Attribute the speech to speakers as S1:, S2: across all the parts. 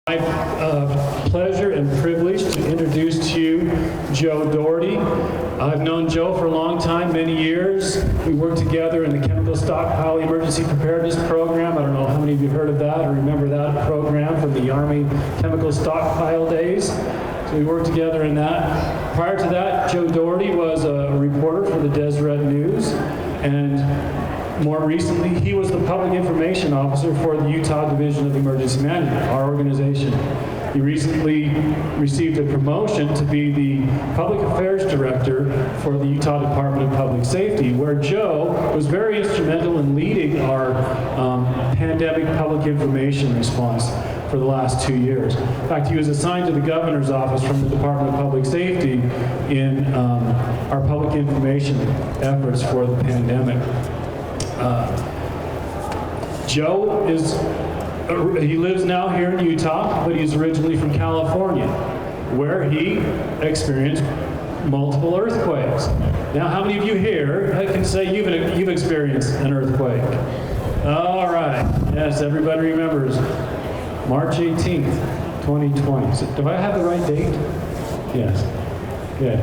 S1: My pleasure and privilege to introduce to you Joe Dougherty. I've known Joe for a long time, many years. We worked together in the Chemical Stockpile Emergency Preparedness Program. I don't know how many of you heard of that or remember that program from the Army Chemical Stockpile days. So we worked together in that. Prior to that, Joe Dougherty was a reporter for the Deseret News, and more recently, he was the Public Information Officer for the Utah Division of Emergency Management, our organization. He recently received a promotion to be the Public Affairs Director for the Utah Department of Public Safety, where Joe was very instrumental in leading our pandemic public information response for the last 2 years. In fact, he was assigned to the Governor's Office from the Department of Public Safety in our public information efforts for the pandemic. Joe he lives now here in Utah, but he's originally from California, where he experienced multiple earthquakes. Now, how many of you here can say you've experienced an earthquake? All right, yes, everybody remembers. March 18th, 2020. So, do I have the right date? Yes, good.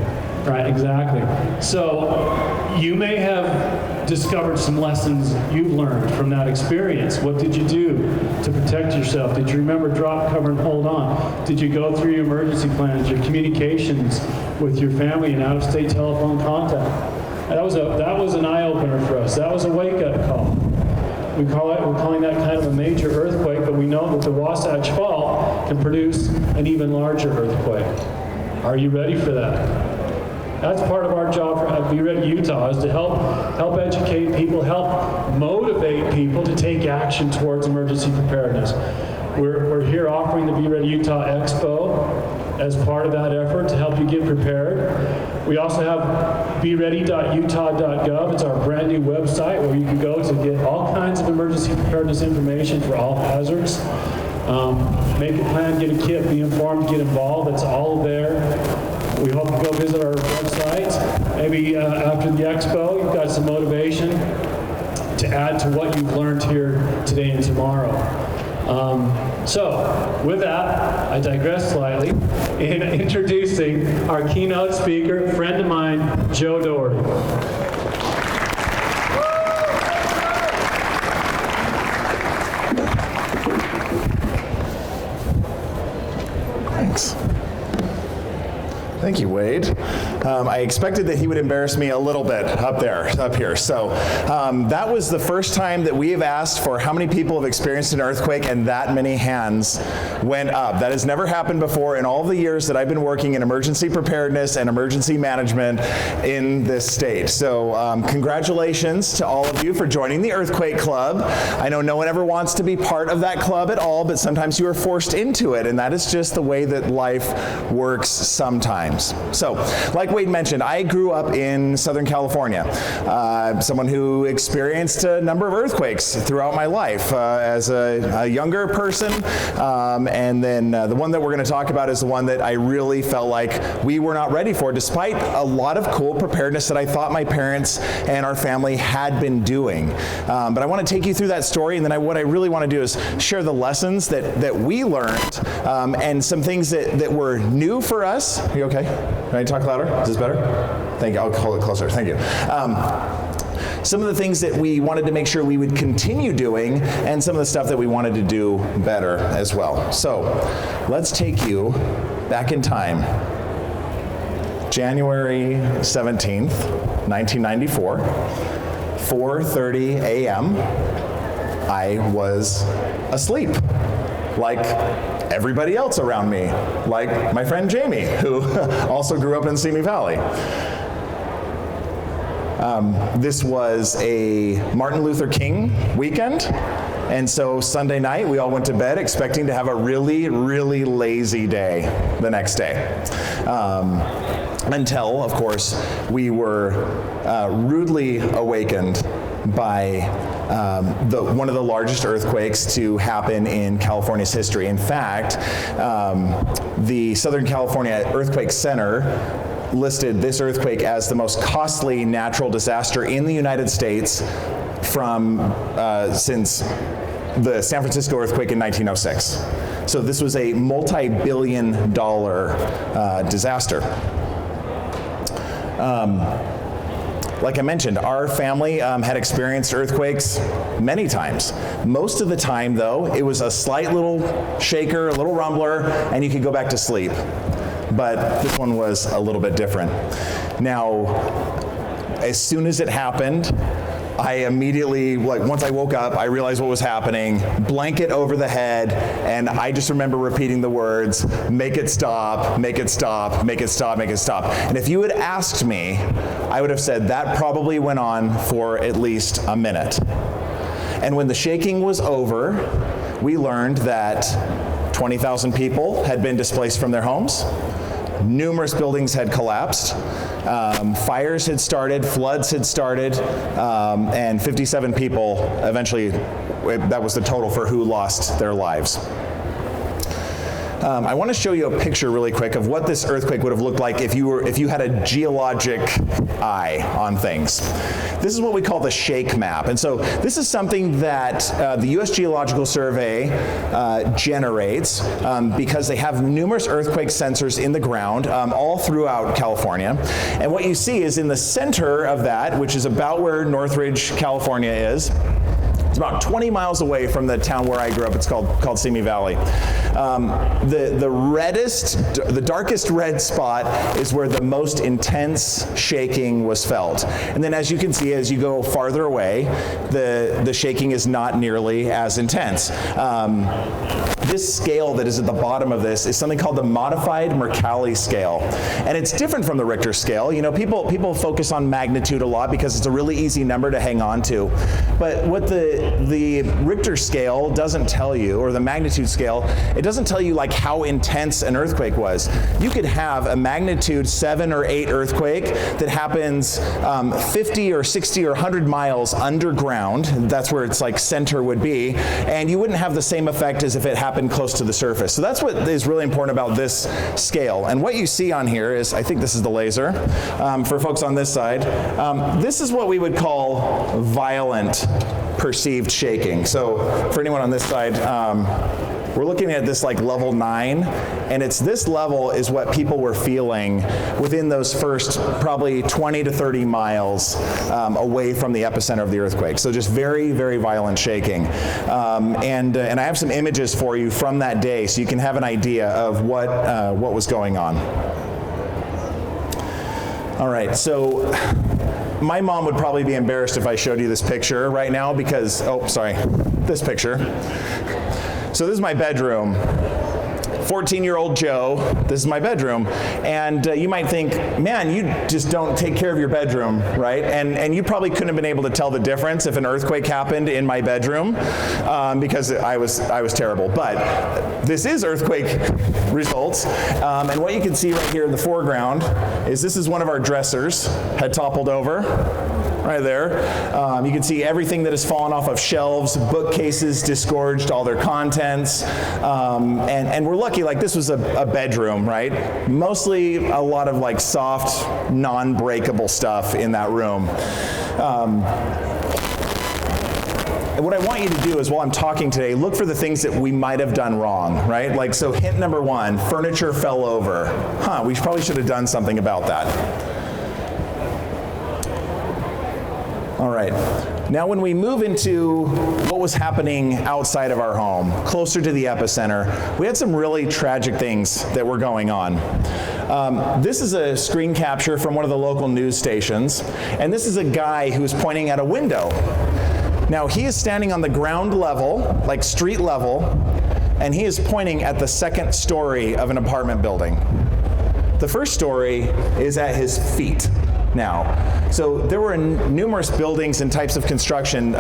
S1: Right, exactly. So you may have discovered some lessons you've learned from that experience. What did you do to protect yourself? Did you remember drop, cover, and hold on? Did you go through your emergency plans, your communications with your family and out-of-state telephone contact? That was an eye-opener for us. That was a wake-up call. We're calling that kind of a major earthquake, but we know that the Wasatch Fault can produce an even larger earthquake. Are you ready for that? That's part of our job at Be Ready Utah, is to help educate people, help motivate people to take action towards emergency preparedness. We're here offering the Be Ready Utah Expo as part of that effort to help you get prepared. We also have beready.utah.gov. It's our brand new website where you can go to get all kinds of emergency preparedness information for all hazards. Make a plan, get a kit, be informed, get involved. It's all there. We hope you go visit our website. Maybe after the expo, you've got some motivation to add to what you've learned here today and tomorrow. So, with that, I digress slightly in introducing our keynote speaker, friend of mine, Joe Dougherty.
S2: Thanks. Thank you, Wade. I expected that he would embarrass me a little bit up here. So that was the first time that we have asked for how many people have experienced an earthquake, and that many hands went up. That has never happened before in all the years that I've been working in emergency preparedness and emergency management in this state. So congratulations to all of you for joining the Earthquake Club. I know no one ever wants to be part of that club at all, but sometimes you are forced into it, and that is just the way that life works sometimes. So, like Wade mentioned, I grew up in Southern California. Someone who experienced a number of earthquakes throughout my life as a younger person. And then the one that we're going to talk about is the one that I really felt like we were not ready for, despite a lot of cool preparedness that I thought my parents and our family had been doing. But I want to take you through that story, and then what I really want to do is share the lessons that we learned and some things that were new for us. Are you okay? Can I talk louder? Is this better? Thank you. I'll hold it closer. Thank you. Some of the things that we wanted to make sure we would continue doing, and some of the stuff that we wanted to do better as well. So let's take you back in time. January 17th, 1994, 4:30 a.m. I was asleep, like everybody else around me, like my friend Jamie, who also grew up in Simi Valley. This was a Martin Luther King weekend, and so Sunday night we all went to bed expecting to have a really, really lazy day the next day. Until, of course, we were rudely awakened by one of the largest earthquakes to happen in California's history. In fact, the Southern California Earthquake Center listed this earthquake as the most costly natural disaster in the United States since the San Francisco earthquake in 1906. So this was a multi-billion-dollar disaster. Like I mentioned, our family had experienced earthquakes many times. Most of the time, though, it was a slight little shaker, a little rumbler, and you could go back to sleep. But this one was a little bit different. Now, as soon as it happened, I immediately, once I woke up, I realized what was happening, blanket over the head, and I just remember repeating the words, make it stop, make it stop, make it stop, make it stop. And if you had asked me, I would have said that probably went on for at least a minute. And when the shaking was over, we learned that 20,000 people had been displaced from their homes. Numerous buildings had collapsed. Fires had started, floods had started, and 57 people eventually, that was the total for who lost their lives. I want to show you a picture really quick of what this earthquake would have looked like if you had a geologic eye on things. This is what we call the shake map. And so this is something that the U.S. Geological Survey generates because they have numerous earthquake sensors in the ground all throughout California. And what you see is in the center of that, which is about where Northridge, California is, it's about 20 miles away from the town where I grew up. It's called Simi Valley. The darkest red spot is where the most intense shaking was felt. And then as you can see, as you go farther away, the shaking is not nearly as intense. This scale that is at the bottom of this is something called the modified Mercalli scale. And it's different from the Richter scale. You know, people focus on magnitude a lot because it's a really easy number to hang on to. But what the Richter scale doesn't tell you, or the magnitude scale, it doesn't tell you like how intense an earthquake was. You could have a magnitude 7 or 8 earthquake that happens 50 or 60 or 100 miles underground. That's where its like center would be. And you wouldn't have the same effect as if it happened close to the surface. So that's what is really important about this scale. And what you see on here is, I think this is the laser, for folks on this side, this is what we would call violent perceived shaking. So for anyone on this side, we're looking at this like level 9, and it's this level is what people were feeling within those first probably 20 to 30 miles away from the epicenter of the earthquake. So just very, very violent shaking. And I have some images for you from that day so you can have an idea of what was going on. All right, so my mom would probably be embarrassed if I showed you this picture right now because, this picture. So this is my bedroom. 14-year-old Joe, this is my bedroom. And you might think, man, you just don't take care of your bedroom, right? And you probably couldn't have been able to tell the difference if an earthquake happened in my bedroom because I was terrible. But this is earthquake results. And what you can see right here in the foreground is this is one of our dressers had toppled over. Right there. You can see everything that has fallen off of shelves, bookcases disgorged, all their contents. And we're lucky, like this was a bedroom, right? Mostly a lot of like soft, non-breakable stuff in that room. And what I want you to do is while I'm talking today, look for the things that we might have done wrong, right? Like, so hint number 1, furniture fell over. We probably should have done something about that. All right, now when we move into what was happening outside of our home, closer to the epicenter, we had some really tragic things that were going on. This is a screen capture from one of the local news stations, and this is a guy who is pointing at a window. Now he is standing on the ground level, like street level, and he is pointing at the second story of an apartment building. The first story is at his feet. Now, so there were numerous buildings and types of construction,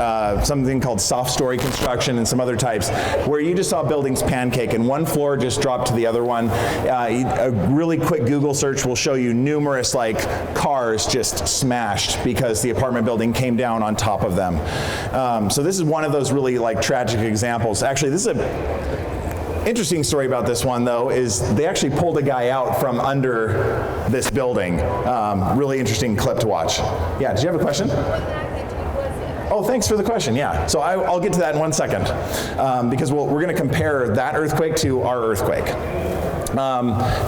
S2: something called Softstory Construction and some other types, where you just saw buildings pancake and one floor just dropped to the other one. A really quick Google search will show you numerous like cars just smashed because the apartment building came down on top of them. So this is one of those really like tragic examples. Actually, this is interesting story about this one, though, is they actually pulled a guy out from under this building. Really interesting clip to watch. Yeah, did you have a question?
S3: What magnitude was it?
S2: Oh, thanks for the question. Yeah. So I'll get to that in 1 second, because we're going to compare that earthquake to our earthquake.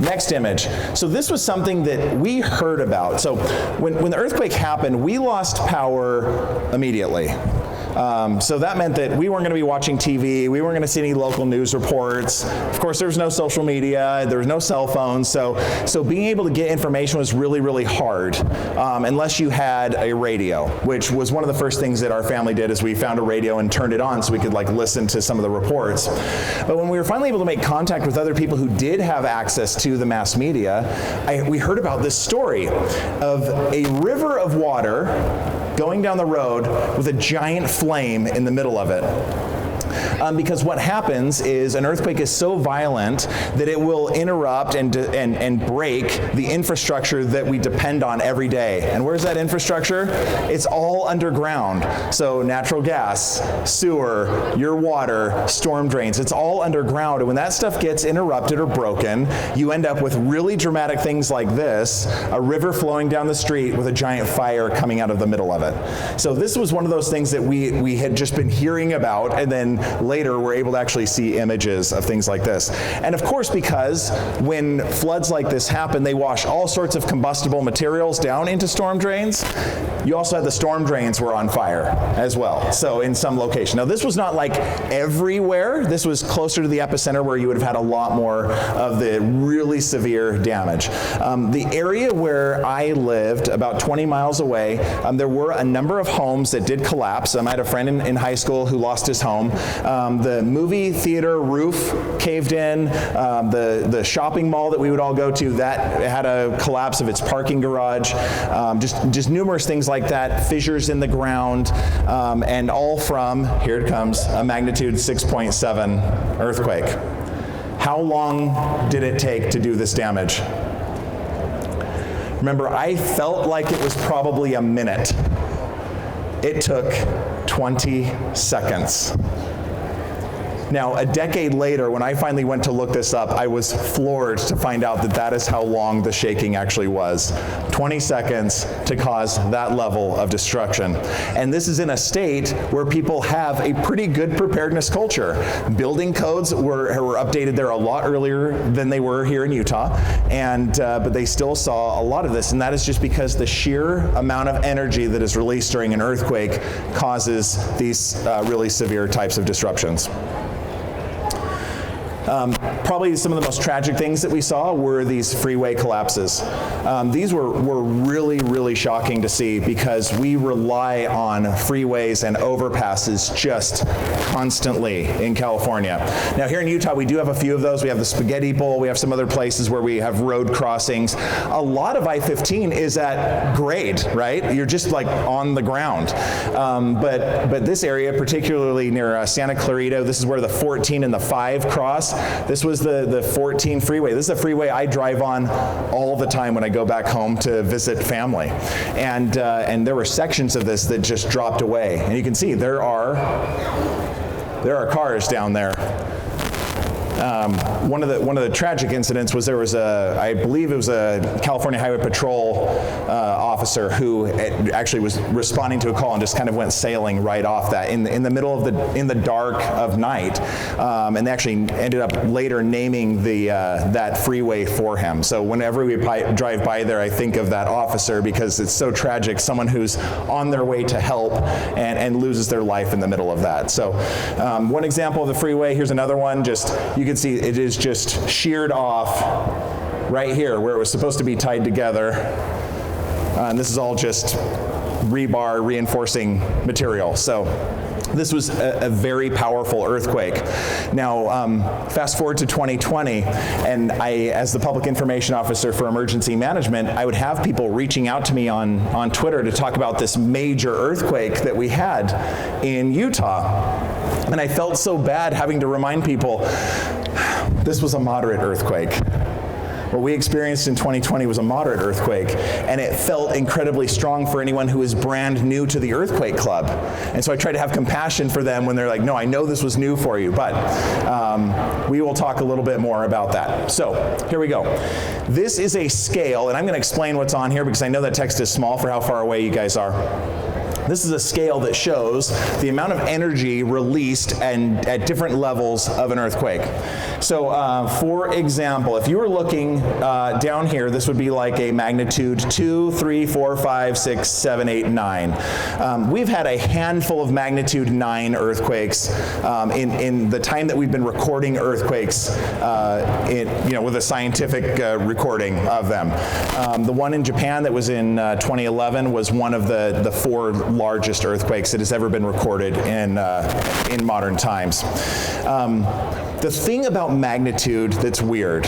S2: Next image. So this was something that we heard about. So when the earthquake happened, we lost power immediately. So that meant that we weren't going to be watching TV, we weren't going to see any local news reports. Of course, there was no social media, there was no cell phones, so being able to get information was really, really hard, unless you had a radio, which was one of the first things that our family did, is we found a radio and turned it on so we could like listen to some of the reports. But when we were finally able to make contact with other people who did have access to the mass media, we heard about this story of a river of water going down the road with a giant flame in the middle of it. Because what happens is an earthquake is so violent that it will interrupt and break the infrastructure that we depend on every day. And where's that infrastructure? It's all underground. So natural gas, sewer, your water, storm drains, it's all underground. And when that stuff gets interrupted or broken, you end up with really dramatic things like this, a river flowing down the street with a giant fire coming out of the middle of it. So this was one of those things that we had just been hearing about, and then later we're able to actually see images of things like this. And of course, because when floods like this happen, they wash all sorts of combustible materials down into storm drains. You also had the storm drains were on fire as well, so in some location. Now this was not like everywhere, this was closer to the epicenter where you would have had a lot more of the really severe damage. The area where I lived, about 20 miles away, there were a number of homes that did collapse. I had a friend in high school who lost his home. The movie theater roof caved in. The shopping mall that we would all go to, that had a collapse of its parking garage. Just numerous things like that, fissures in the ground, and all from, here it comes, a magnitude 6.7 earthquake. How long did it take to do this damage? Remember, I felt like it was probably a minute. It took 20 seconds. Now, a decade later, when I finally went to look this up, I was floored to find out that that is how long the shaking actually was. 20 seconds to cause that level of destruction. And this is in a state where people have a pretty good preparedness culture. Building codes were updated there a lot earlier than they were here in Utah, but they still saw a lot of this, and that is just because the sheer amount of energy that is released during an earthquake causes these really severe types of disruptions. Probably some of the most tragic things that we saw were these freeway collapses. These were really, really shocking to see because we rely on freeways and overpasses just constantly in California. Now here in Utah, we do have a few of those. We have the Spaghetti Bowl. We have some other places where we have road crossings. A lot of I-15 is at grade, right? You're just like on the ground. But this area, particularly near Santa Clarita, this is where the 14 and the 5 cross. This was the 14 freeway. This is a freeway I drive on all the time when I go back home to visit family. And there were sections of this that just dropped away. And you can see there are cars down there. One of the tragic incidents was there was I believe it was a California Highway Patrol officer who actually was responding to a call and just kind of went sailing right off that in the middle of in the dark of night, and they actually ended up later naming that freeway for him. So whenever we drive by there, I think of that officer because it's so tragic. Someone who's on their way to help and loses their life in the middle of that. So one example of the freeway. Here's another one. You can see it is just sheared off right here where it was supposed to be tied together. And this is all just rebar reinforcing material. So this was a very powerful earthquake. Now, fast forward to 2020, and as the public information officer for emergency management, I would have people reaching out to me on Twitter to talk about this major earthquake that we had in Utah. And I felt so bad having to remind people, this was a moderate earthquake. What we experienced in 2020 was a moderate earthquake, and it felt incredibly strong for anyone who is brand new to the Earthquake Club. And so I try to have compassion for them when they're like, no, I know this was new for you, but we will talk a little bit more about that. So here we go. This is a scale, and I'm going to explain what's on here because I know that text is small for how far away you guys are. This is a scale that shows the amount of energy released and at different levels of an earthquake. So for example, if you were looking down here, this would be like a magnitude 2, 3, 4, 5, 6, 7, 8, 9. We've had a handful of magnitude 9 earthquakes in the time that we've been recording earthquakes with a scientific recording of them. The one in Japan that was in 2011 was one of the 4 largest earthquakes that has ever been recorded in modern times. The thing about magnitude that's weird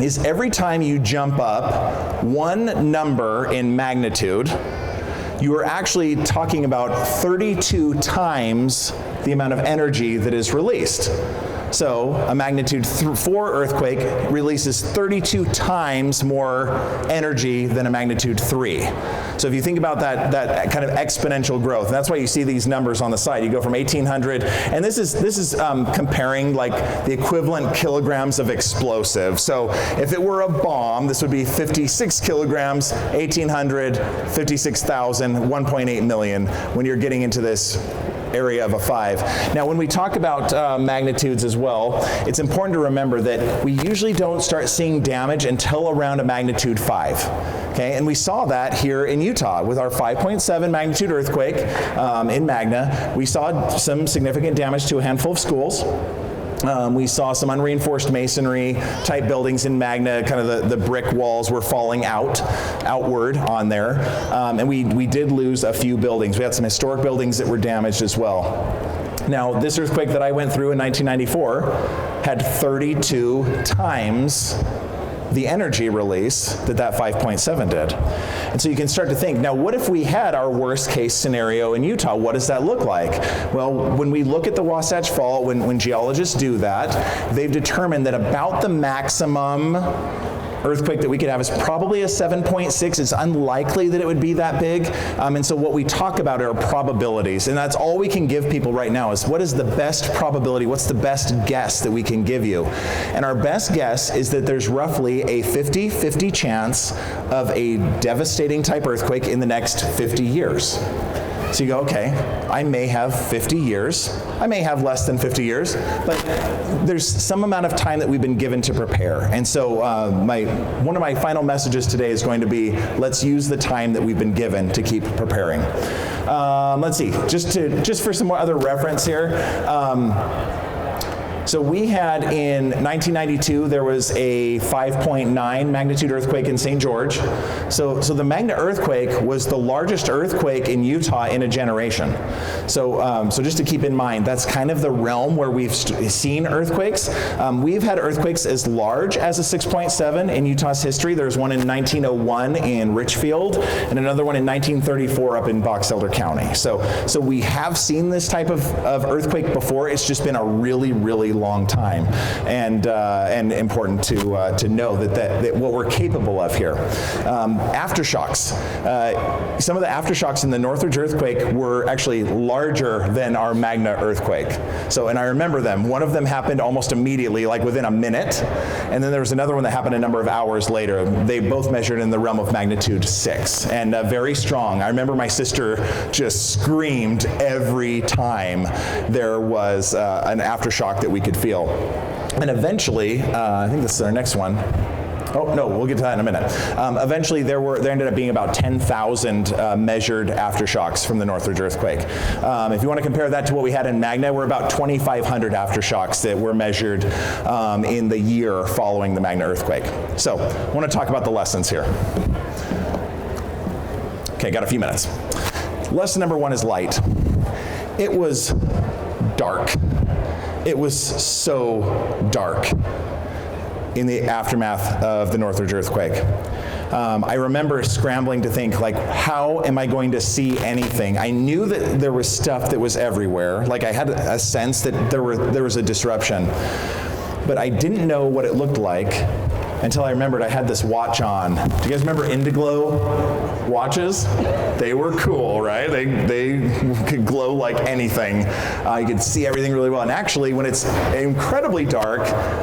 S2: is every time you jump up one number in magnitude, you are actually talking about 32 times the amount of energy that is released. So a magnitude 4 earthquake releases 32 times more energy than a magnitude 3. So if you think about that kind of exponential growth, and that's why you see these numbers on the side. You go from 1,800, and this is comparing like the equivalent kilograms of explosive. So if it were a bomb, this would be 56 kilograms, 1,800, 56,000, 1.8 million when you're getting into this area of a 5. Now when we talk about magnitudes as well, it's important to remember that we usually don't start seeing damage until around a magnitude 5. Okay, and we saw that here in Utah with our 5.7 magnitude earthquake in Magna. We saw some significant damage to a handful of schools. We saw some unreinforced masonry type buildings in Magna, kind of the brick walls were falling outward on there. And we did lose a few buildings. We had some historic buildings that were damaged as well. Now, this earthquake that I went through in 1994 had 32 times the energy release that 5.7 did. And so you can start to think, now what if we had our worst case scenario in Utah? What does that look like? Well, when we look at the Wasatch Fault, when geologists do that, they've determined that about the maximum earthquake that we could have is probably a 7.6. It's unlikely that it would be that big. And so what we talk about are probabilities. And that's all we can give people right now is what is the best probability? What's the best guess that we can give you? And our best guess is that there's roughly a 50-50 chance of a devastating type earthquake in the next 50 years. So you go, okay, I may have 50 years. I may have less than 50 years, but there's some amount of time that we've been given to prepare. And so one of my final messages today is going to be, let's use the time that we've been given to keep preparing. Let's see, just for some more other reference here. So we had in 1992, there was a 5.9 magnitude earthquake in St. George. So the Magna earthquake was the largest earthquake in Utah in a generation. So just to keep in mind, that's kind of the realm where we've seen earthquakes. We've had earthquakes as large as a 6.7 in Utah's history. There's one in 1901 in Richfield, and another one in 1934 up in Box Elder County. So we have seen this type of earthquake before. It's just been a really, really long time, and important to know that what we're capable of here. Aftershocks. Some of the aftershocks in the Northridge earthquake were actually larger than our Magna earthquake. And I remember them. One of them happened almost immediately, like within a minute, and then there was another one that happened a number of hours later. They both measured in the realm of magnitude 6, and very strong. I remember my sister just screamed every time there was an aftershock that we could feel. And eventually, I think this is our next one. Oh, no, we'll get to that in a minute. Eventually, there ended up being about 10,000 measured aftershocks from the Northridge earthquake. If you want to compare that to what we had in Magna, we're about 2,500 aftershocks that were measured in the year following the Magna earthquake. So, I want to talk about the lessons here. Okay, got a few minutes. Lesson number 1 is light. It was dark. It was so dark in the aftermath of the Northridge earthquake. I remember scrambling to think, like, how am I going to see anything? I knew that there was stuff that was everywhere. Like, I had a sense that there was a disruption, but I didn't know what it looked like until I remembered I had this watch on. Do you guys remember Indiglo watches? They were cool, right? They could glow like anything. You could see everything really well. And actually, when it's incredibly dark,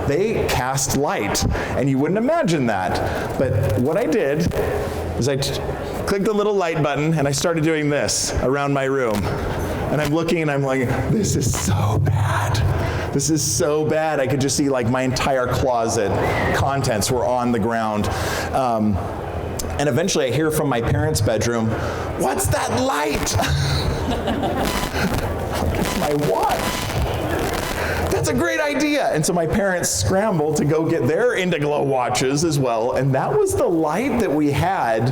S2: they cast light. And you wouldn't imagine that. But what I did is I clicked the little light button, and I started doing this around my room. And I'm looking and I'm like, this is so bad. This is so bad. I could just see like my entire closet contents were on the ground. And eventually I hear from my parents' bedroom, "What's that light?" It's my watch. That's a great idea. And so my parents scrambled to go get their Indiglo watches as well. And that was the light that we had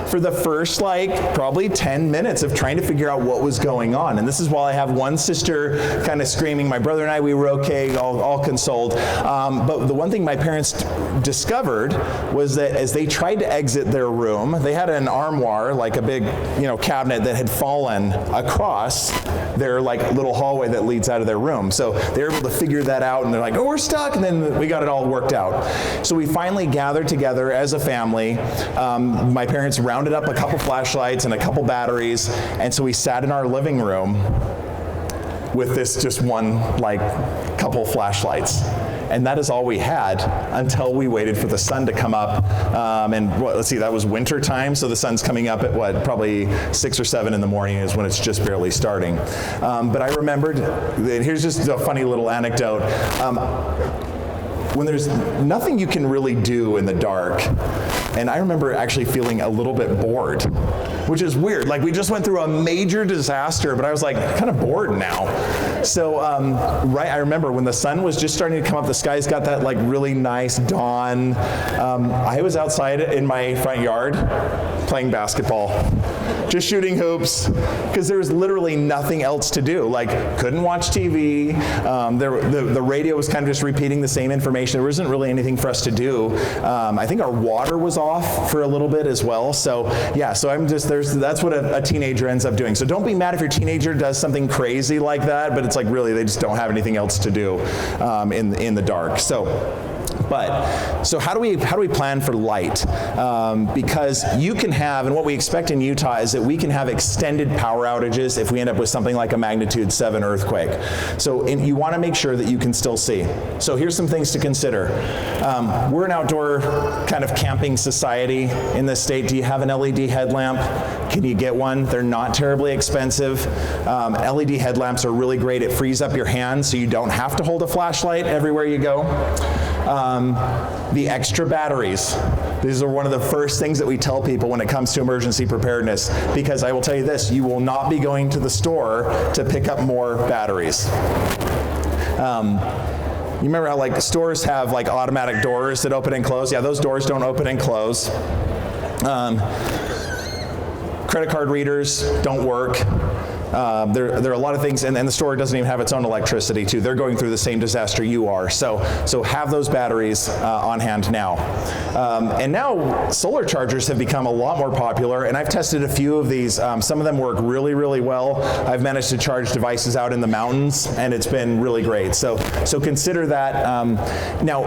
S2: for the first like probably 10 minutes of trying to figure out what was going on. And this is while I have one sister kind of screaming. My brother and I, we were okay, all consoled. But the one thing my parents discovered was that as they tried to exit their room, they had an armoire, like a big, cabinet that had fallen across their like little hallway that leads out of their room. So they were able to figure that out, and they're like, "Oh, we're stuck," and then we got it all worked out. So we finally gathered together as a family. My parents rounded up a couple flashlights and a couple batteries, and so we sat in our living room with this just one like couple flashlights. And that is all we had until we waited for the sun to come up. Let's see, that was winter time, so the sun's coming up at probably 6 or 7 in the morning is when it's just barely starting. But I remembered, here's just a funny little anecdote. When there's nothing you can really do in the dark, and I remember actually feeling a little bit bored, which is weird. Like, we just went through a major disaster, but I was like kind of bored now. So I remember when the sun was just starting to come up, the sky's got that like really nice dawn. I was outside in my front yard playing basketball, just shooting hoops, because there was literally nothing else to do. Like, couldn't watch TV. The radio was kind of just repeating the same information. There wasn't really anything for us to do. I think our water was off for a little bit as well. So yeah, so that's what a teenager ends up doing. So don't be mad if your teenager does something crazy like that, but it's like really they just don't have anything else to do in the dark. So how do we plan for light? Because you can have, and what we expect in Utah is that we can have extended power outages if we end up with something like a magnitude 7 earthquake. So you want to make sure that you can still see. So here's some things to consider. We're an outdoor kind of camping society in this state. Do you have an LED headlamp? Can you get one? They're not terribly expensive. LED headlamps are really great. It frees up your hands so you don't have to hold a flashlight everywhere you go. The extra batteries. These are one of the first things that we tell people when it comes to emergency preparedness, because I will tell you this, you will not be going to the store to pick up more batteries. You remember how like stores have like automatic doors that open and close? Yeah, those doors don't open and close. Credit card readers don't work. There are a lot of things, and the store doesn't even have its own electricity too. They're going through the same disaster you are. So have those batteries on hand now. And now solar chargers have become a lot more popular, and I've tested a few of these. Some of them work really, really well. I've managed to charge devices out in the mountains, and it's been really great. So consider that. Now,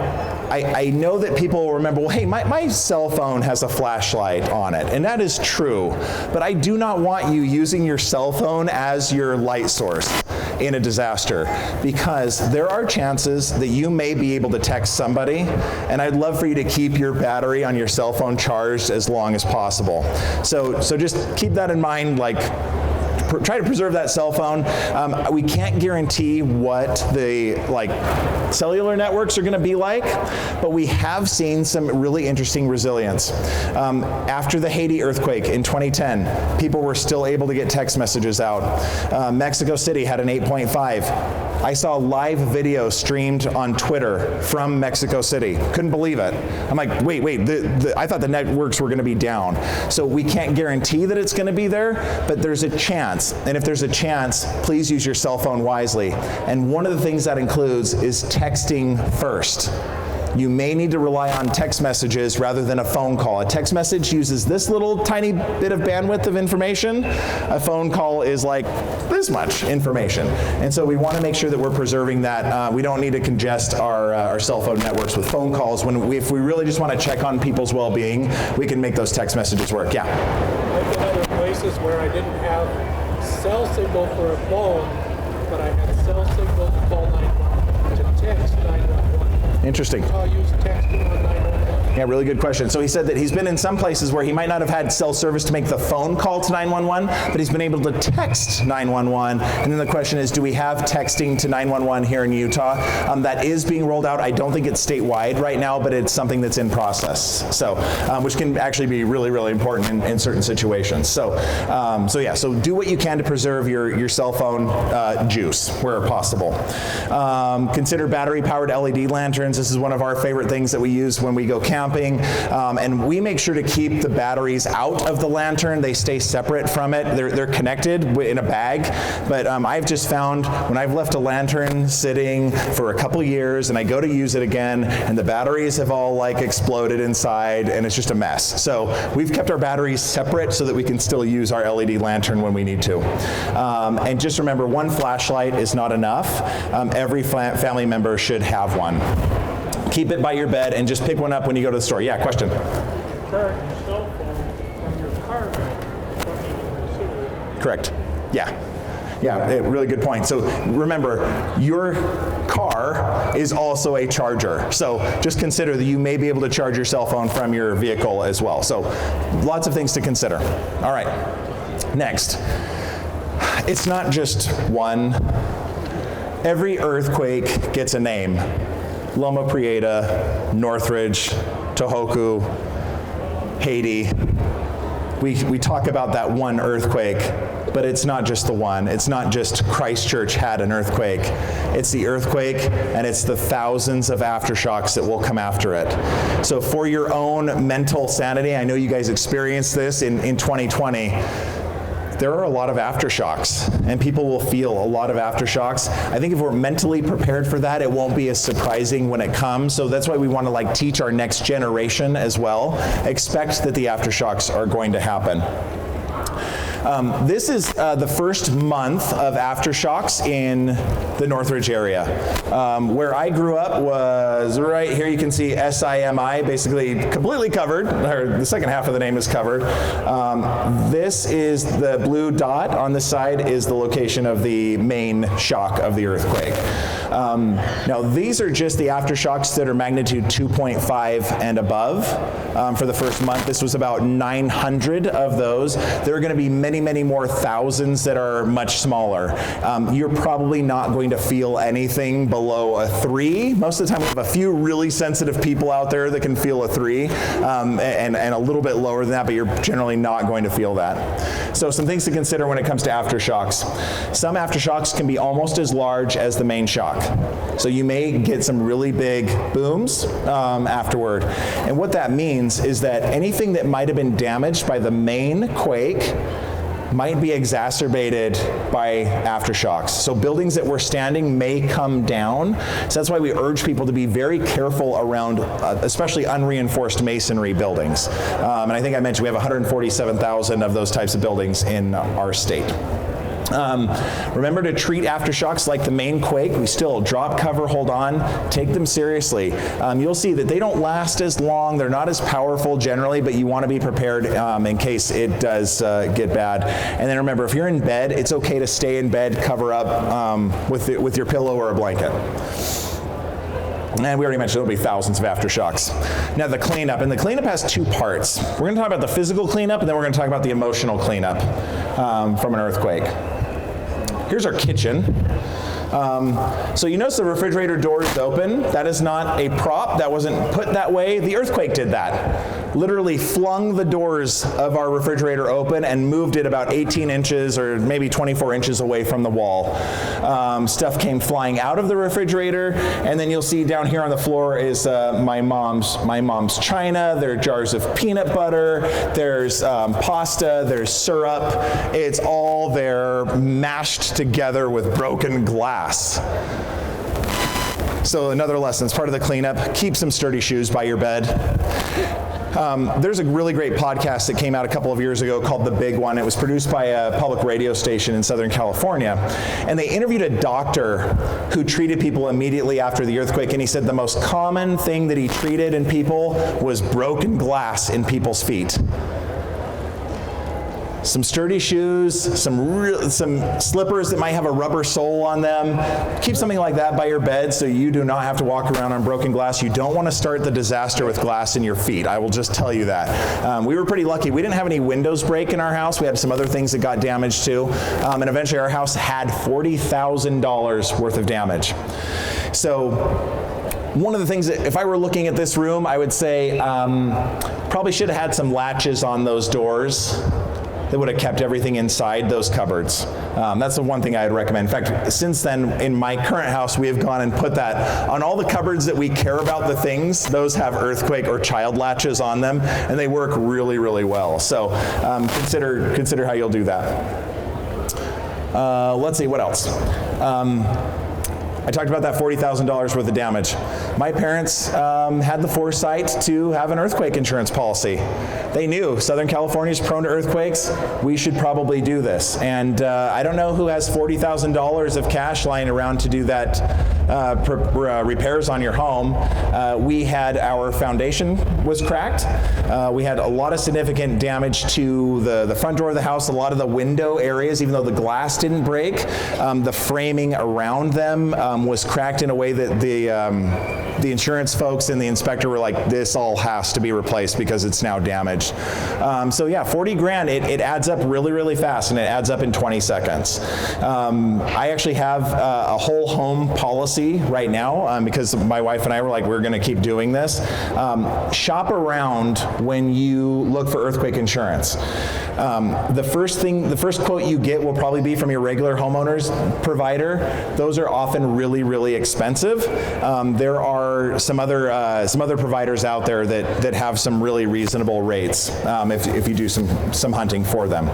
S2: I know that people will remember, well, hey, my cell phone has a flashlight on it, and that is true. But I do not want you using your cell phone as your light source in a disaster, because there are chances that you may be able to text somebody, and I'd love for you to keep your battery on your cell phone charged as long as possible. So just keep that in mind, like try to preserve that cell phone. We can't guarantee what the cellular networks are going to be like, but we have seen some really interesting resilience. After the Haiti earthquake in 2010, people were still able to get text messages out. Mexico City had an 8.5. I saw live video streamed on Twitter from Mexico City. Couldn't believe it. I'm like, wait, I thought the networks were going to be down. So we can't guarantee that it's going to be there, but there's a chance. And if there's a chance, please use your cell phone wisely. And one of the things that includes is texting first. You may need to rely on text messages rather than a phone call. A text message uses this little tiny bit of bandwidth of information. A phone call is like this much information. And so we want to make sure that we're preserving that. We don't need to congest our cell phone networks with phone calls. If we really just want to check on people's well-being, we can make those text messages work. Yeah?
S3: I've been other places where I didn't have cell signal for a phone, but I had cell signal to call 911, to text 911.
S2: Interesting.
S3: So I'll use texting on 911.
S2: Yeah, really good question. So he said that he's been in some places where he might not have had cell service to make the phone call to 911, but he's been able to text 911. And then the question is, do we have texting to 911 here in Utah? That is being rolled out. I don't think it's statewide right now, but it's something that's in process. So, which can actually be really, really important in certain situations. So do what you can to preserve your cell phone juice where possible. Consider battery-powered LED lanterns. This is one of our favorite things that we use when we go camping. And we make sure to keep the batteries out of the lantern. They stay separate from it. They're connected in a bag. But I've just found when I've left a lantern sitting for a couple years and I go to use it again and the batteries have all like exploded inside and it's just a mess. So we've kept our batteries separate so that we can still use our LED lantern when we need to. And just remember, one flashlight is not enough. Every family member should have one. Keep it by your bed and just pick one up when you go to the store. Yeah, question?
S3: Charge your cell phone from your car battery.
S2: Correct. Yeah, really good point. So remember, your car is also a charger. So just consider that you may be able to charge your cell phone from your vehicle as well. So lots of things to consider. All right, next. It's not just one. Every earthquake gets a name. Loma Prieta, Northridge, Tohoku, Haiti. We talk about that one earthquake, but it's not just the one. It's not just Christchurch had an earthquake. It's the earthquake, and it's the thousands of aftershocks that will come after it. So for your own mental sanity, I know you guys experienced this in 2020, there are a lot of aftershocks, and people will feel a lot of aftershocks. I think if we're mentally prepared for that, it won't be as surprising when it comes. So that's why we want to teach our next generation as well. Expect that the aftershocks are going to happen. This is the first month of aftershocks in the Northridge area. Where I grew up was right here. You can see SIMI, basically completely covered, or the second half of the name is covered. This is the blue dot on the side is the location of the main shock of the earthquake. Now these are just the aftershocks that are magnitude 2.5 and above for the first month. This was about 900 of those. There are going to be many more thousands that are much smaller. You're probably not going to feel anything below a 3. Most of the time we have a few really sensitive people out there that can feel a 3 and a little bit lower than that, but you're generally not going to feel that. So some things to consider when it comes to aftershocks. Some aftershocks can be almost as large as the main shock. So you may get some really big booms afterward. And what that means is that anything that might have been damaged by the main quake might be exacerbated by aftershocks. So buildings that were standing may come down. So that's why we urge people to be very careful around especially unreinforced masonry buildings. And I think I mentioned we have 147,000 of those types of buildings in our state. Remember to treat aftershocks like the main quake. We still drop, cover, hold on, take them seriously. You'll see that they don't last as long, they're not as powerful generally, but you want to be prepared in case it does get bad. And then remember, if you're in bed, it's okay to stay in bed, cover up with your pillow or a blanket. And we already mentioned there'll be thousands of aftershocks. Now the cleanup, and the cleanup has 2 parts. We're going to talk about the physical cleanup, and then we're going to talk about the emotional cleanup from an earthquake. Here's our kitchen. So you notice the refrigerator door is open. That is not a prop. That wasn't put that way. The earthquake did that. Literally flung the doors of our refrigerator open and moved it about 18 inches or maybe 24 inches away from the wall. Stuff came flying out of the refrigerator, and then you'll see down here on the floor is my mom's china. There are jars of peanut butter. There's pasta. There's syrup. It's all there mashed together with broken glass. So another lesson, as part of the cleanup, keep some sturdy shoes by your bed. There's a really great podcast that came out a couple of years ago called The Big One. It was produced by a public radio station in Southern California. And they interviewed a doctor who treated people immediately after the earthquake, and he said the most common thing that he treated in people was broken glass in people's feet. some sturdy shoes, some slippers that might have a rubber sole on them. Keep something like that by your bed so you do not have to walk around on broken glass. You don't want to start the disaster with glass in your feet. I will just tell you that. We were pretty lucky. We didn't have any windows break in our house. We had some other things that got damaged too. And eventually our house had $40,000 worth of damage. So one of the things that, if I were looking at this room, I would say probably should have had some latches on those doors that would have kept everything inside those cupboards. That's the one thing I would recommend. In fact, since then, in my current house, we have gone and put that on all the cupboards that we care about the things. Those have earthquake or child latches on them, and they work really, really well. So consider how you'll do that. Let's see, what else? I talked about that $40,000 worth of damage. My parents had the foresight to have an earthquake insurance policy. They knew Southern California is prone to earthquakes. We should probably do this. And I don't know who has $40,000 of cash lying around to do that repairs on your home. We had our foundation was cracked. We had a lot of significant damage to the front door of the house, a lot of the window areas, even though the glass didn't break. The framing around them was cracked in a way that the insurance folks and the inspector were like, this all has to be replaced because it's now damaged. So yeah, 40 grand, it adds up really, really fast, and it adds up in 20 seconds. I actually have a whole home policy right now because my wife and I were like, we're gonna keep doing this. Shop around when you look for earthquake insurance. The first quote you get will probably be from your regular homeowner's provider. Those are often really, really expensive. There are some other providers out there that have some really reasonable rates if you do some hunting for them.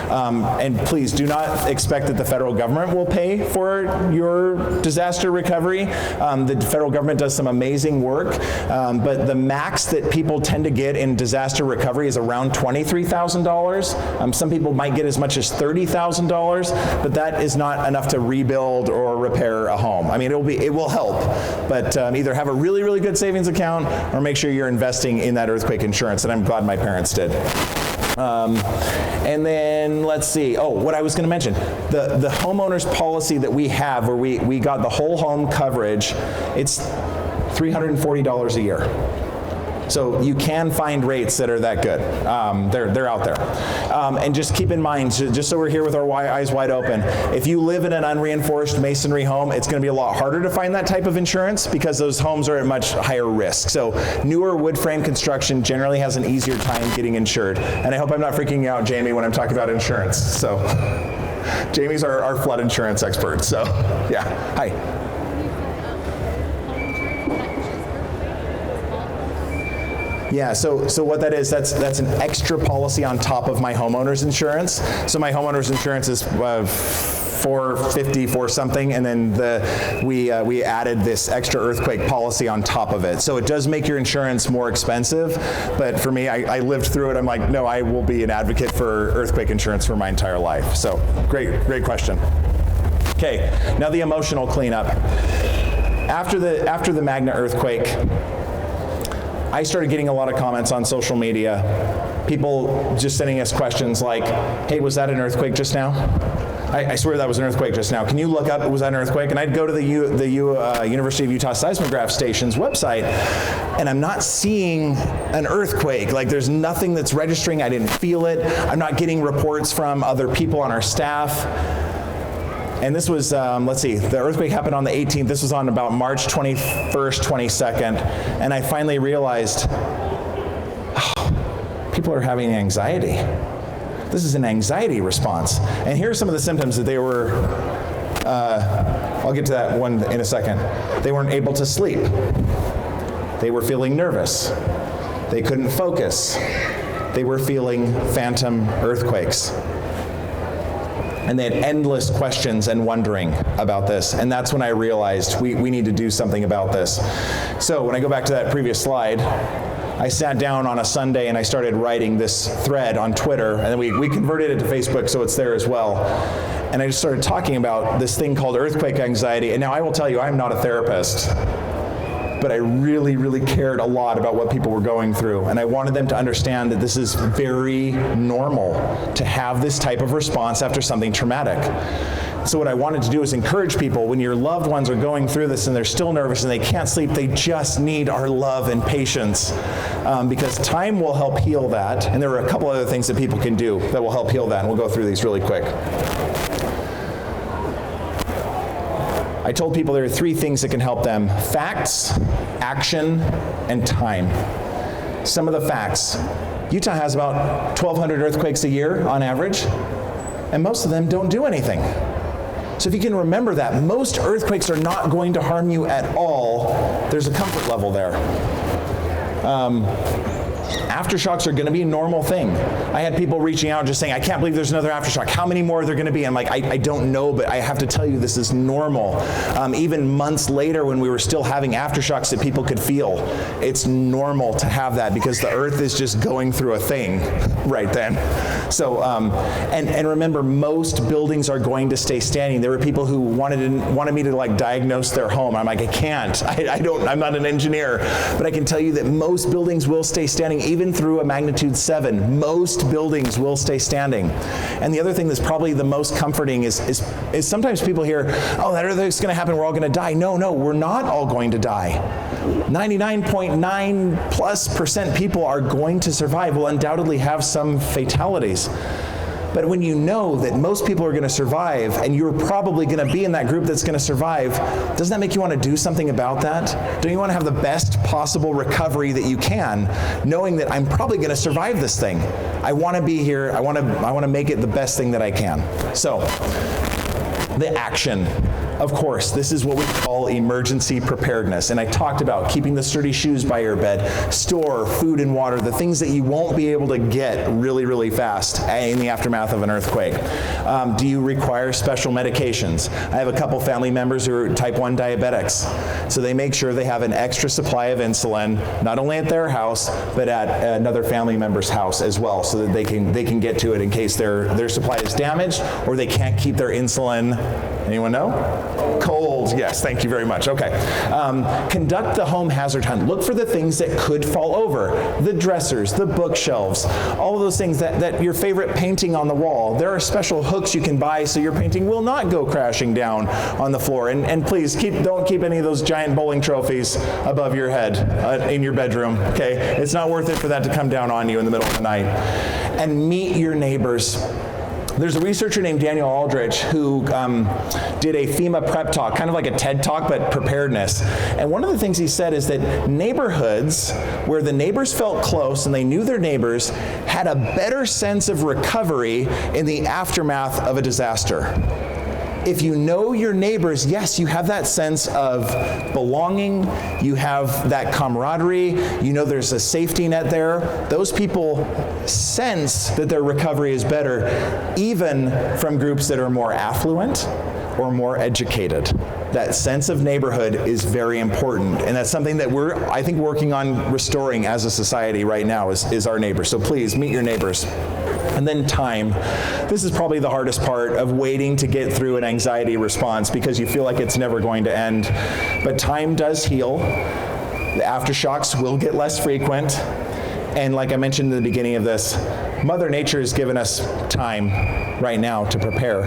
S2: And please do not expect that the federal government will pay for your disaster recovery. The federal government does some amazing work, but the max that people tend to get in disaster recovery is around $23,000. Some people might get as much as $30,000, but that is not enough to rebuild or repair a home. I mean, it will help, but either have a really, really good savings account or make sure you're investing in that earthquake insurance, and I'm glad my parents did. And then let's see, what I was going to mention, the homeowner's policy that we have where we got the whole home coverage, it's $340 a year. So you can find rates that are that good. They're out there. And just keep in mind, just so we're here with our eyes wide open, if you live in an unreinforced masonry home, it's going to be a lot harder to find that type of insurance because those homes are at much higher risk. So newer wood frame construction generally has an easier time getting insured. And I hope I'm not freaking you out, Jamie, when I'm talking about insurance. So Jamie's our flood insurance expert. So yeah, hi. Yeah, so what that is, that's an extra policy on top of my homeowner's insurance. So my homeowner's insurance is $450 for something, and then we added this extra earthquake policy on top of it. So it does make your insurance more expensive, but for me, I lived through it. I'm like, no, I will be an advocate for earthquake insurance for my entire life. So great question. Okay, now the emotional cleanup. After the Magna earthquake, I started getting a lot of comments on social media. People just sending us questions like, hey, was that an earthquake just now? I swear that was an earthquake just now. Can you look up, was that an earthquake? And I'd go to the University of Utah Seismograph Station's website, and I'm not seeing an earthquake. Like, there's nothing that's registering. I didn't feel it. I'm not getting reports from other people on our staff. And this was, let's see, the earthquake happened on the 18th. This was on about March 21st, 22nd. And I finally realized, people are having anxiety. This is an anxiety response. And here are some of the symptoms that they were, I'll get to that one in a second. They weren't able to sleep. They were feeling nervous. They couldn't focus. They were feeling phantom earthquakes. And they had endless questions and wondering about this. And that's when I realized we need to do something about this. So when I go back to that previous slide, I sat down on a Sunday and I started writing this thread on Twitter, and then we converted it to Facebook so it's there as well. And I just started talking about this thing called earthquake anxiety. And now I will tell you, I'm not a therapist. but I really, really cared a lot about what people were going through. And I wanted them to understand that this is very normal to have this type of response after something traumatic. So what I wanted to do is encourage people, when your loved ones are going through this and they're still nervous and they can't sleep, they just need our love and patience, because time will help heal that. And there are a couple other things that people can do that will help heal that, and we'll go through these really quick. I told people there are 3 things that can help them: facts, action, and time. Some of the facts. Utah has about 1,200 earthquakes a year on average, and most of them don't do anything. So if you can remember that, most earthquakes are not going to harm you at all. There's a comfort level there. Aftershocks are going to be a normal thing. I had people reaching out just saying, I can't believe there's another aftershock. How many more are there going to be? I'm like, I don't know, but I have to tell you this is normal. Even months later when we were still having aftershocks that people could feel, it's normal to have that because the earth is just going through a thing right then. So, and remember, most buildings are going to stay standing. There were people who wanted me to like diagnose their home. I'm like, I can't. I'm not an engineer, but I can tell you that most buildings will stay standing even through a magnitude 7. Most buildings will stay standing. And the other thing that's probably the most comforting is sometimes people hear, oh, that earthquake's going to happen, we're all going to die. No, we're not all going to die. 99.9+% people are going to survive. Will undoubtedly have some fatalities. But when you know that most people are going to survive and you're probably going to be in that group that's going to survive, doesn't that make you want to do something about that? Don't you want to have the best possible recovery that you can, knowing that I'm probably going to survive this thing? I want to be here. I want to make it the best thing that I can. So, the action. Of course, this is what we call emergency preparedness. And I talked about keeping the sturdy shoes by your bed, store food and water, the things that you won't be able to get really, really fast in the aftermath of an earthquake. Do you require special medications? I have a couple family members who are type 1 diabetics. So they make sure they have an extra supply of insulin, not only at their house, but at another family member's house as well, so that they can get to it in case their supply is damaged or they can't keep their insulin. Anyone know? Cold, yes, thank you very much. Okay. Conduct the home hazard hunt. Look for the things that could fall over. The dressers, the bookshelves, all of those things that your favorite painting on the wall. There are special hooks you can buy so your painting will not go crashing down on the floor. And please, don't keep any of those giant bowling trophies above your head in your bedroom, okay? It's not worth it for that to come down on you in the middle of the night. And meet your neighbors. There's a researcher named Daniel Aldrich who did a FEMA prep talk, kind of like a TED talk, but preparedness. And one of the things he said is that neighborhoods where the neighbors felt close and they knew their neighbors had a better sense of recovery in the aftermath of a disaster. If you know your neighbors, yes, you have that sense of belonging, you have that camaraderie, you know there's a safety net there. Those people sense that their recovery is better, even from groups that are more affluent or more educated. That sense of neighborhood is very important, and that's something that we're, I think, working on restoring as a society right now is our neighbors. So please, meet your neighbors. And then time. This is probably the hardest part of waiting to get through an anxiety response because you feel like it's never going to end. But time does heal. The aftershocks will get less frequent. And like I mentioned in the beginning of this, Mother Nature has given us time right now to prepare.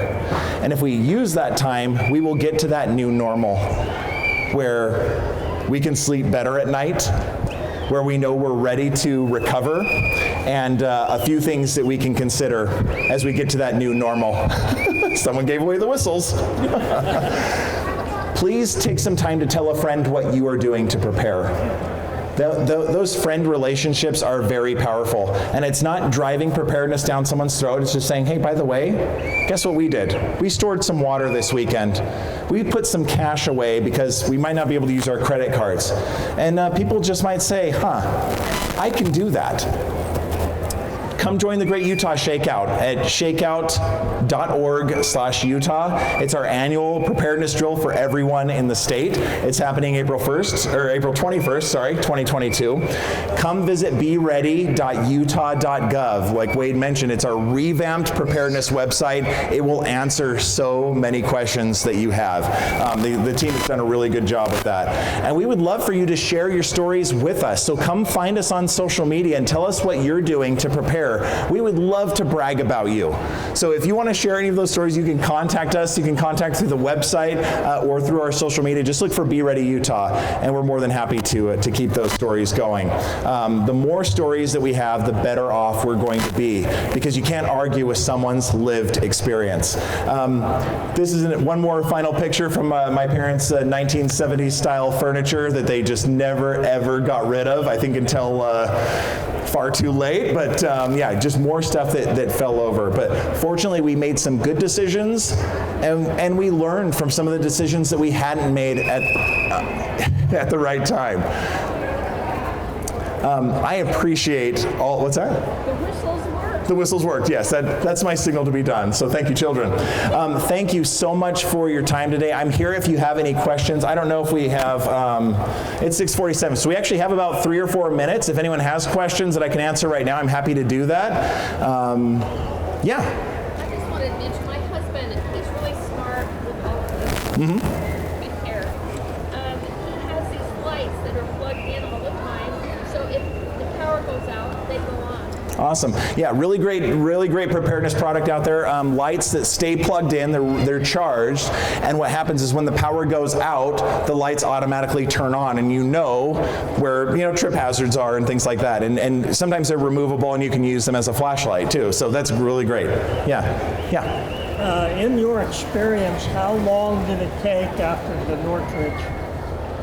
S2: And if we use that time, we will get to that new normal where we can sleep better at night, where we know we're ready to recover, and a few things that we can consider as we get to that new normal. Someone gave away the whistles. Please take some time to tell a friend what you are doing to prepare. Those friend relationships are very powerful. And it's not driving preparedness down someone's throat. It's just saying, hey, by the way, guess what we did? We stored some water this weekend. We put some cash away because we might not be able to use our credit cards. And people just might say, I can do that. come join the Great Utah Shakeout at shakeout.org/Utah. It's our annual preparedness drill for everyone in the state. It's happening April 21st, 2022. Come visit beready.utah.gov. Like Wade mentioned, it's our revamped preparedness website. It will answer so many questions that you have. The team has done a really good job with that. And we would love for you to share your stories with us. So come find us on social media and tell us what you're doing to prepare. We would love to brag about you. So if you want to share any of those stories, you can contact us. You can contact through the website or through our social media. Just look for Be Ready Utah, and we're more than happy to keep those stories going. The more stories that we have, the better off we're going to be, because you can't argue with someone's lived experience. This is one more final picture from my parents' 1970s style furniture that they just never ever got rid of, I think until far too late, but yeah, just more stuff that fell over. But fortunately, we made some good decisions, and we learned from some of the decisions that we hadn't made at the right time. I appreciate all, what's that?
S4: The whistles worked.
S2: The whistles worked, yes. That's my signal to be done. So thank you, children. Thank you so much for your time today. I'm here if you have any questions. I don't know if we have, it's 6:47, so we actually have about 3 or 4 minutes. If anyone has questions that I can answer right now, I'm happy to do that. Yeah.
S4: I just wanted to mention my husband, he's really smart with all of this. Good hair. He has these lights that are plugged in all the time, so if the power goes out, they go on.
S2: Awesome. Yeah, really great preparedness product out there. Lights that stay plugged in, they're charged, and what happens is when the power goes out, the lights automatically turn on, and you know where trip hazards are and things like that. And sometimes they're removable, and you can use them as a flashlight too. So that's really great. Yeah.
S5: In your experience, how long did it take after the Northridge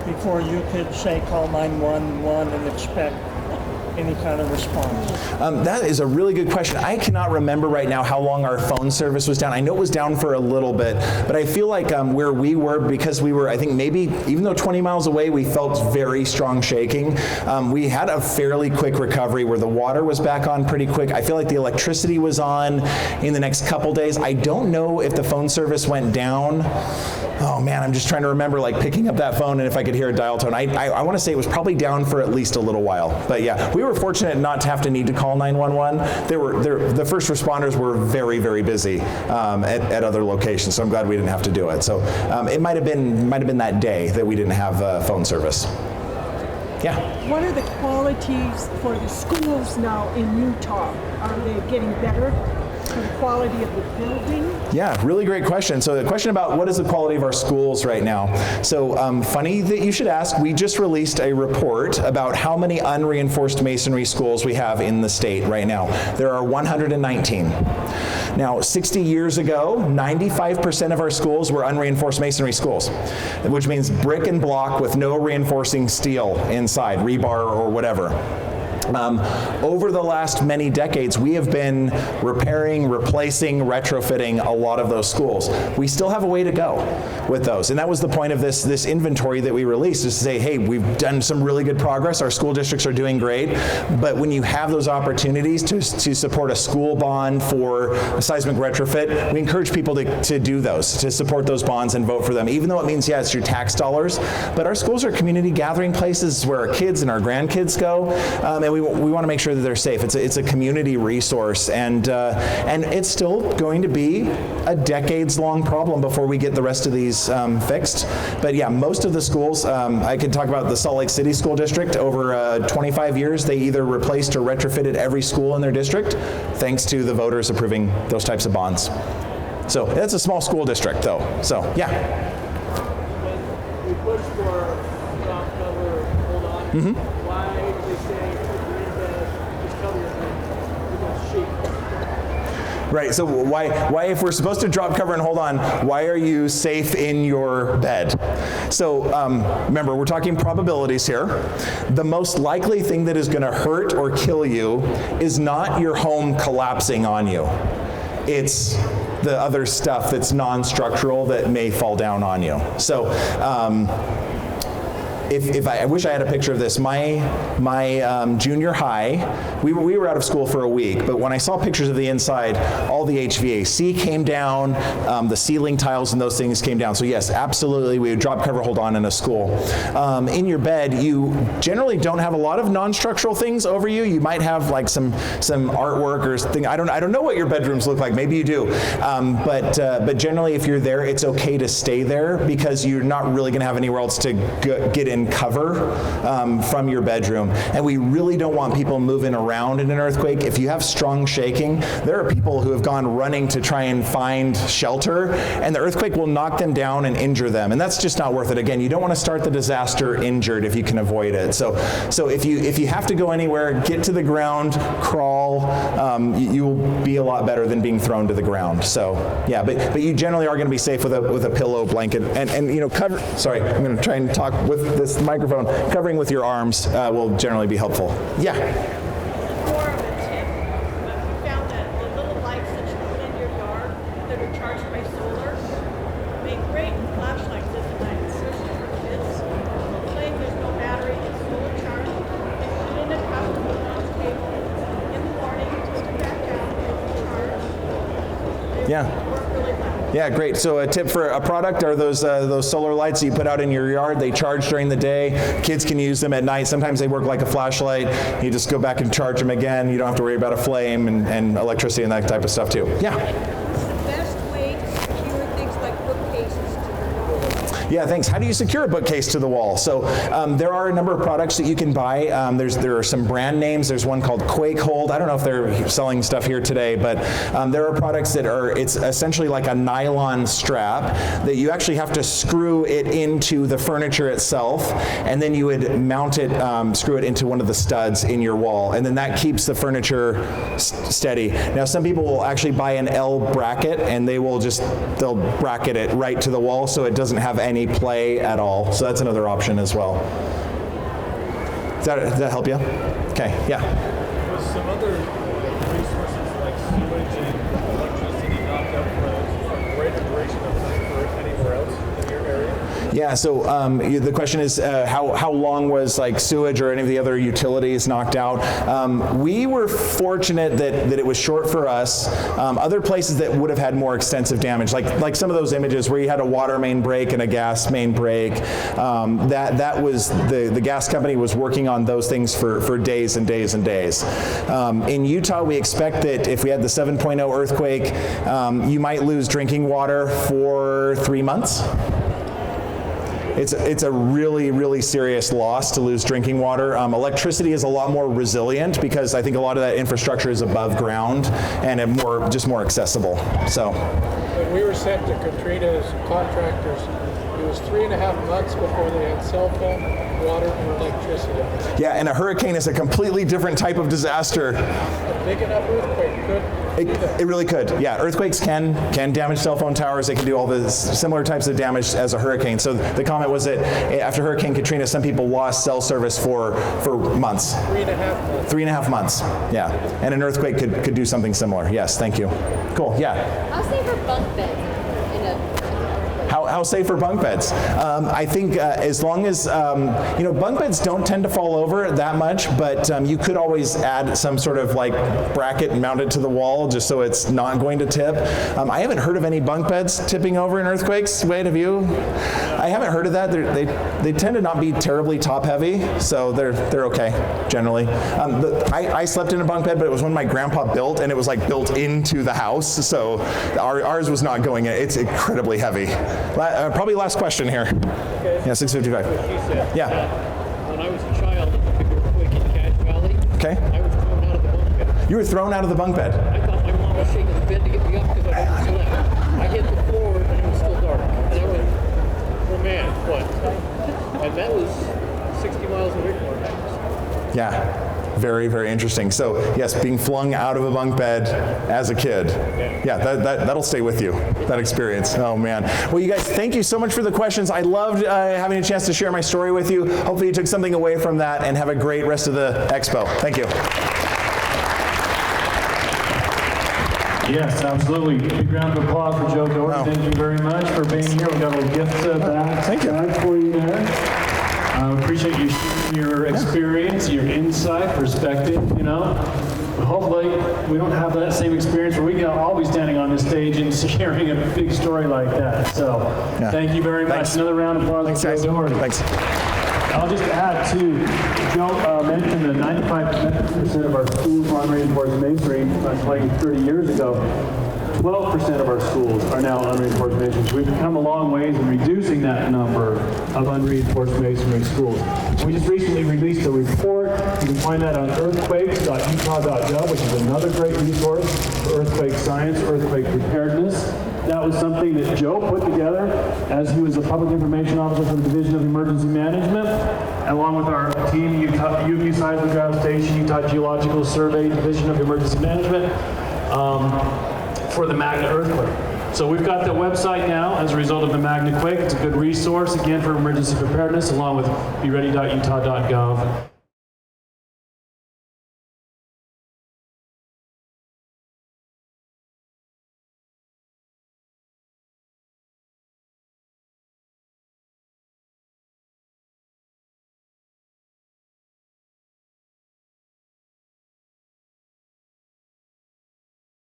S5: before you could say call 911 and expect any kind of response?
S2: That is a really good question. I cannot remember right now how long our phone service was down. I know it was down for a little bit, but I feel like where we were, because we were, I think maybe, even though 20 miles away, we felt very strong shaking. We had a fairly quick recovery where the water was back on pretty quick. I feel like the electricity was on in the next couple days. I don't know if the phone service went down. Oh man, I'm just trying to remember like picking up that phone and if I could hear a dial tone. I want to say it was probably down for at least a little while. But yeah, we were fortunate not to have to need to call 911. The first responders were very, very busy at other locations, so I'm glad we didn't have to do it. So it might have been that day that we didn't have phone service. Yeah.
S6: What are the qualities for the schools now in Utah? Are they getting better? For the quality of the building?
S2: Yeah, really great question. So the question about what is the quality of our schools right now. So funny that you should ask. We just released a report about how many unreinforced masonry schools we have in the state right now. There are 119. Now, 60 years ago, 95% of our schools were unreinforced masonry schools, which means brick and block with no reinforcing steel inside, rebar or whatever. Over the last many decades, we have been repairing, replacing, retrofitting a lot of those schools. We still have a way to go with those. And that was the point of this inventory that we released, is to say, hey, we've done some really good progress. Our school districts are doing great. But when you have those opportunities to support a school bond for a seismic retrofit, we encourage people to do those, to support those bonds and vote for them, even though it means, yeah, it's your tax dollars. But our schools are community gathering places where our kids and our grandkids go. And we want to make sure that they're safe. It's a community resource, and it's still going to be a decades-long problem before we get the rest of these fixed. But yeah, most of the schools, I can talk about the Salt Lake City School District. Over 25 years, they either replaced or retrofitted every school in their district, thanks to the voters approving those types of bonds. So that's a small school district, though. So yeah.
S3: When we push for drop, cover, hold on, why do they say just cover your head with a sheet?
S2: Right, so why if we're supposed to drop, cover, and hold on, why are you safe in your bed? So remember, we're talking probabilities here. The most likely thing that is going to hurt or kill you is not your home collapsing on you. It's the other stuff that's non-structural that may fall down on you. So if I wish I had a picture of this. My junior high, we were out of school for a week, but when I saw pictures of the inside, all the HVAC came down, the ceiling tiles and those things came down. So yes, absolutely, we would drop, cover, hold on in a school. In your bed, you generally don't have a lot of non-structural things over you. You might have like some artwork or thing. I don't know what your bedrooms look like. Maybe you do, but generally, if you're there, it's okay to stay there because you're not really going to have anywhere else to get in cover from your bedroom. And we really don't want people moving around in an earthquake. If you have strong shaking, there are people who have gone running to try and find shelter, and the earthquake will knock them down and injure them, and that's just not worth it. Again, you don't want to start the disaster injured if you can avoid it. So if you have to go anywhere, get to the ground, crawl. You will be a lot better than being thrown to the ground. So yeah, but you generally are going to be safe with a pillow, blanket, and you know, cover. Sorry, I'm going to try and talk with this microphone. Covering with your arms will generally be helpful. Yeah.
S7: More of a tip, we found that the little lights that you put in your yard that are charged by solar make great flashlights at the night, especially for kids. Hopefully there's no battery, it's solar charged. And put it in a cup to put it on the table. In the morning, just to back out, it's charged. They work really well.
S2: Yeah, great. So a tip for a product are those solar lights that you put out in your yard. They charge during the day. Kids can use them at night. Sometimes they work like a flashlight. You just go back and charge them again. You don't have to worry about a flame and electricity and that type of stuff too. Yeah.
S7: The best way to secure things like bookcases to the wall.
S2: Yeah, thanks. How do you secure a bookcase to the wall? So there are a number of products that you can buy. There are some brand names. There's one called Quake Hold. I don't know if they're selling stuff here today, but there are products that it's essentially like a nylon strap that you actually have to screw it into the furniture itself, and then you would mount it, screw it into one of the studs in your wall, and then that keeps the furniture steady. Now, some people will actually buy an L bracket, and they'll bracket it right to the wall so it doesn't have any play at all. So that's another option as well. Does that help you? Okay, yeah.
S3: Was some other resources like sewage and electricity knocked out for a greater duration of time for anywhere else in your area?
S2: Yeah, so the question is how long was like sewage or any of the other utilities knocked out? We were fortunate that it was short for us. Other places that would have had more extensive damage, like some of those images where you had a water main break and a gas main break, that was the gas company was working on those things for days and days and days. In Utah, we expect that if we had the 7.0 earthquake, you might lose drinking water for 3 months. It's a really, really serious loss to lose drinking water. Electricity is a lot more resilient because I think a lot of that infrastructure is above ground and just more accessible. So,
S3: When we were sent to Katrina's contractors, it was 3.5 months before they had cell phone, water, and electricity.
S2: yeah, and a hurricane is a completely different type of disaster.
S3: A big enough earthquake could.
S2: It really could. Yeah, earthquakes can damage cell phone towers. They can do all the similar types of damage as a hurricane. So the comment was that after Hurricane Katrina, some people lost cell service for months.
S3: 3.5 months.
S2: 3.5 months. Yeah, and an earthquake could do something similar. Yes, thank you. Cool. Yeah.
S4: I'll say for bunk beds in a earthquake.
S2: How safe are bunk beds? I think as long as, bunk beds don't tend to fall over that much, but you could always add some sort of like bracket and mount it to the wall just so it's not going to tip. I haven't heard of any bunk beds tipping over in earthquakes. Wade, have you? I haven't heard of that. They tend to not be terribly top heavy, so they're okay generally. I slept in a bunk bed, but it was one my grandpa built, and it was like built into the house, so ours was not going in. It's incredibly heavy. Probably last question here.
S3: Okay.
S2: Yeah, 6:55. Yeah.
S3: When I was a child at the big earthquake in Cache Valley,
S2: Okay.
S3: I was thrown out of the bunk bed.
S2: You were thrown out of the bunk bed.
S3: I thought my mom was shaking the bed to get me up because I hadn't slept. I hit the floor and it was still dark. And I went, oh man, what? And that was 60 miles away from our house.
S2: Yeah. Very, very interesting. So yes, being flung out of a bunk bed as a kid. Yeah, that'll stay with you, that experience. Oh man. Well, you guys, thank you so much for the questions. I loved having a chance to share my story with you. Hopefully you took something away from that, and have a great rest of the expo. Thank you.
S1: Yes, absolutely. Big round of applause for Joe Dougherty.
S2: Wow.
S1: Thank you very much for being here. We got a little gift bag
S2: Thank you.
S1: for you there. appreciate you sharing your experience, your insight, perspective, you know. Hopefully, we don't have that same experience where we can all be standing on this stage and sharing a big story like that. So, thank you very much.
S2: Thanks.
S1: Another round of applause for Joe Dougherty.
S2: Thanks.
S1: I'll just add, too, Joe mentioned that 95% of our schools are unreinforced masonry, like 30 years ago. 12% of our schools are now unreinforced masonry. So we've come a long ways in reducing that number of unreinforced masonry schools. We just recently released a report. You can find that on earthquakes.utah.gov, which is another great resource for earthquake science, earthquake preparedness. That was something that Joe put together as he was a public information officer for the Division of Emergency Management, along with our team, UV Seismograph Station, Utah Geological Survey, Division of Emergency Management, for the Magna earthquake. So we've got the website now as a result of the Magna quake. It's a good resource, again, for emergency preparedness, along with beready.utah.gov.